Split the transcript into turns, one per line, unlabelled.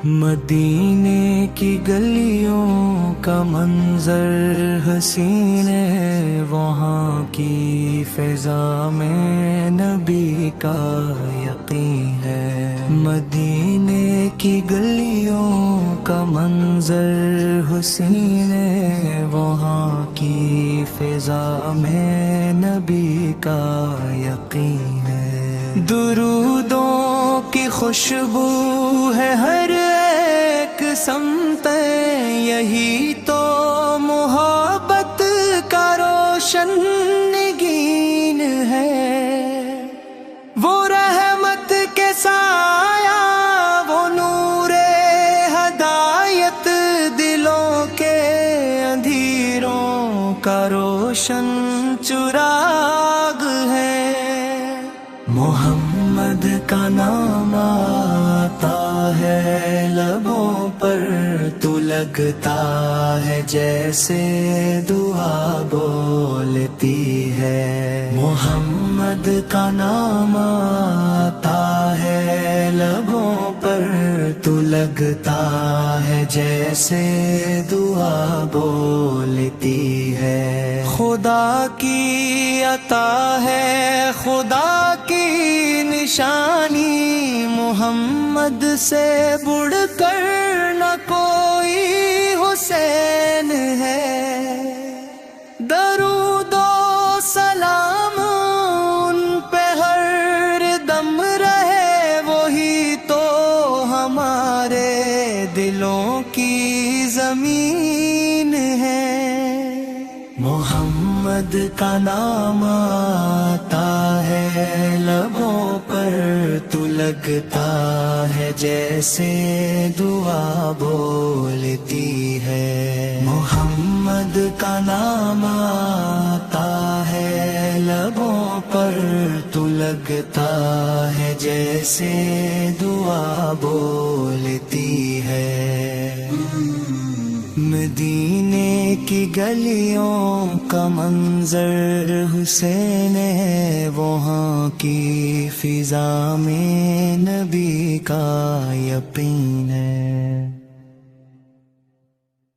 مدینے کی گلیوں کا منظر حسین ہے، وہاں کی فضا میں نبی کا یقین ہے۔ مدینے کی گلیوں کا منظر حسین ہے، وہاں کی فضا میں نبی کا یقین ہے۔ درودوں کی خوشبو ہے ہر ایک سمت، یہی تو محبت کا روشن نگین ہے۔ وہ رحمت کے سایہ، وہ نور ہدایت، دلوں کے اندھیروں کا روشن چراغ ہے۔ محمد کا نام آتا ہے لبوں پر تو لگتا ہے جیسے دعا بولتی ہے۔ محمد کا نام آتا ہے لبوں پر تو لگتا ہے جیسے دعا بولتی ہے۔ خدا کی عطا ہے، خدا کی نشانی، محمد سے بڑھ کر نہ کوئی حسین ہے۔ درود و سلام ان پہ ہر دم رہے، وہی تو ہمارے دلوں کی زمین ہے۔ محمد کا نام آتا ہے لبوں پر تو لگتا ہے جیسے دعا بولتی ہے۔ محمد کا نام آتا ہے لبوں پر تو لگتا ہے جیسے دعا بولتی ہے۔ مدینے کی گلیوں کا منظر حسین ہے، وہاں کی فضا میں نبی کا یقین ہے۔